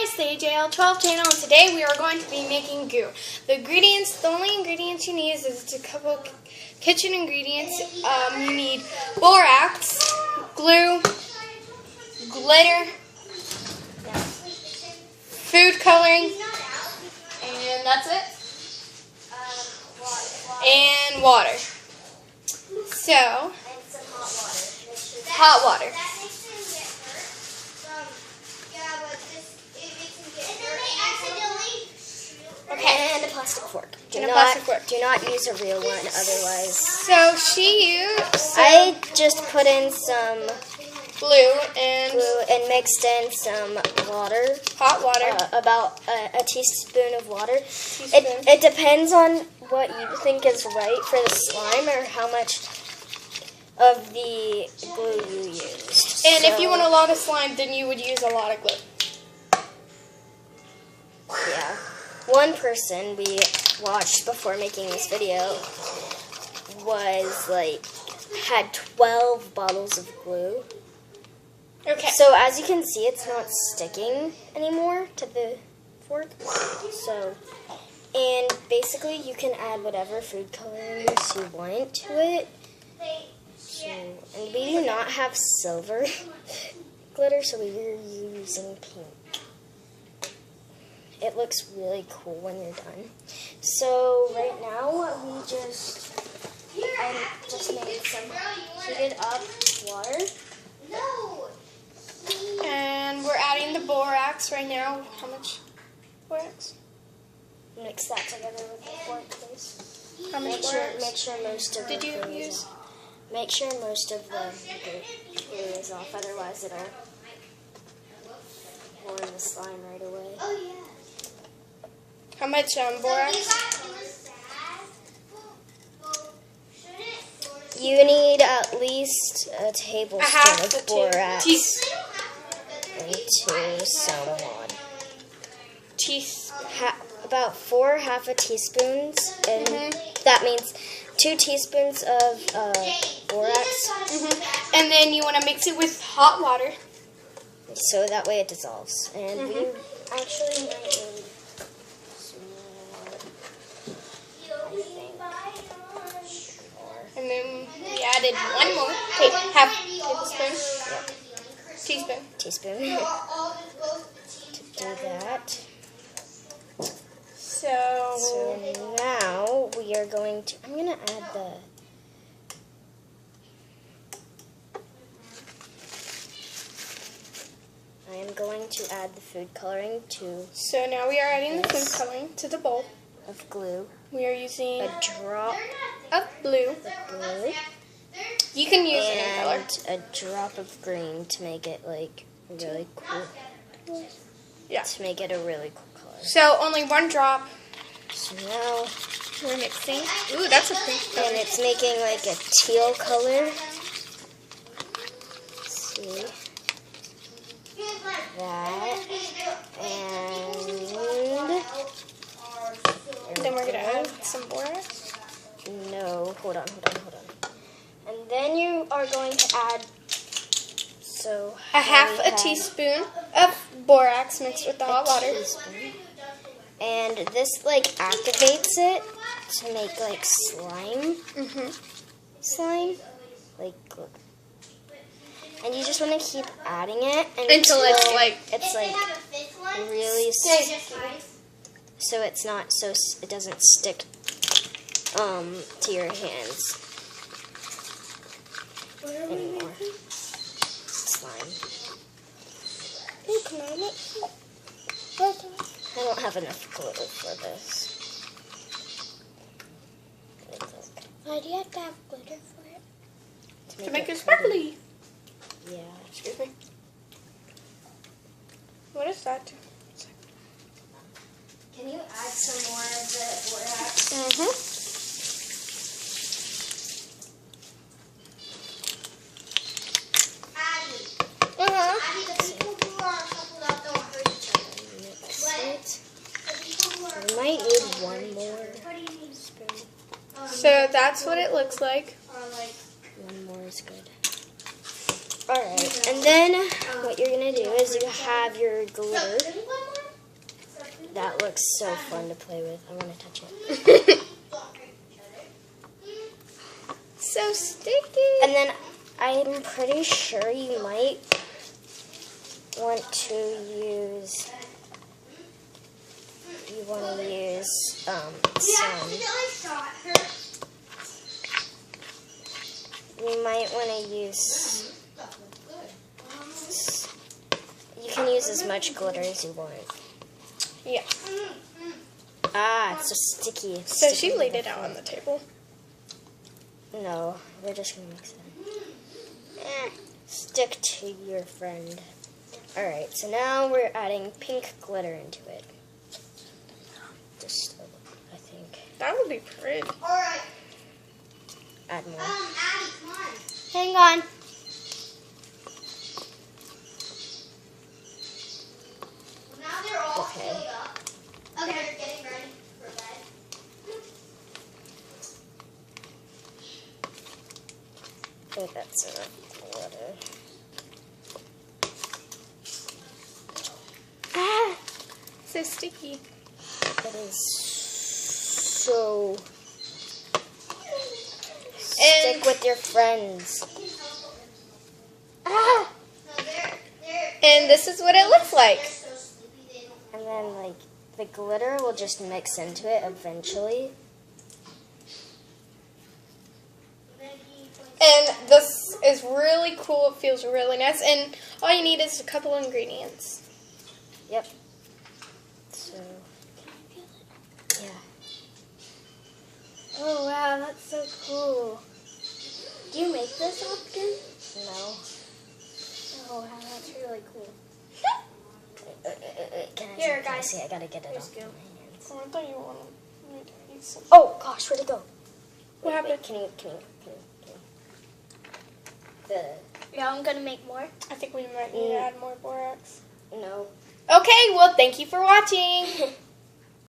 it's the AJL12 channel, and today we are going to be making goo. The only ingredients you need is a couple kitchen ingredients. You need borax, glue, glitter, food coloring, and that's it. And water. So, hot water. Okay. And a plastic fork. Do not use a real one, otherwise. So I just put in some glue and mixed in some water. Hot water. About a teaspoon of water. It depends on what you think is right for the slime or how much of the glue you used. And if you want a lot of slime, then you would use a lot of glue. Yeah. One person we watched before making this video had 12 bottles of glue. Okay. So as you can see, it's not sticking anymore to the fork. And basically you can add whatever food colorings you want to it. And we do not have silver glitter, so we are using pink. It looks really cool when you're done. So right now I just made some heated up water. And we're adding the borax right now. How much borax? Mix that together with the fork, please. How much borax? Make sure most of Did the you glue is use? off. Make sure most of the glue is off, otherwise it'll pour in the slime right away. How much borax? You need at least a tablespoon of borax into some water. About 4 half a teaspoons, and that means 2 teaspoons of borax. And then you want to mix it with hot water. So that way it dissolves. And we actually might need some more, I think. And then we added one more. Okay, half tablespoon. Teaspoon. To do that. So now we are going to, I'm going to add the food coloring to. So now we are adding the food coloring to the bowl of glue. We are using a drop of blue. You can use any color. And a drop of green to make it really cool. Yeah. To make it a really cool color. So only one drop. So now we're mixing. Ooh, that's a pretty color. And it's making a teal color. See that, and then we're gonna add some borax. No, hold on. And then you are going to add a half a teaspoon of borax mixed with the hot water. And this activates it to make slime. Slime. And you just want to keep adding it until it's really sticky. So it doesn't stick to your hands anymore. Slime. I don't have enough glue for this. Why do you have to have glitter for it? To make it sparkly. Yeah. Excuse me. What is that? Can you add some more of the borax? We might need one more spoon. So that's what it looks like. One more is good. Alright, and then what you're going to do is you have your glitter. That looks so fun to play with. I want to touch it. So sticky. And then I'm pretty sure you might want to use. You want to use some. You might want to use. You can use as much glitter as you want. Yeah. Ah, it's so sticky. It's So sticky she laid in it the out on the table. No, we're just gonna mix it. Stick to your friend. Alright, so now we're adding pink glitter into it. Just, I think. That would be pretty. Alright. Add more. Addie, come on. Hang on. Now they're all Okay. filled up. Okay, you're getting ready for bed. I think that's enough glitter. Ah, so sticky. It is so. Stick with your friends. Ah! No, they're And this is what it looks like. so sleepy they don't. And then, like, the glitter will just mix into it eventually. And this is really cool. It feels really nice. And all you need is a couple ingredients. Yep. So, yeah. Oh, wow. That's so cool. Do you make this often? No. Oh, wow, that's really cool. Can I Here, see? Can I guys. see? I gotta get it Here's off Gil. my hands. Oh, I thought you wanted me to eat some. Oh gosh, where'd it go? What happened? Wait, can you? The Yeah, I'm gonna make more. I think we might need to add more borax. no. Okay, well, thank you for watching.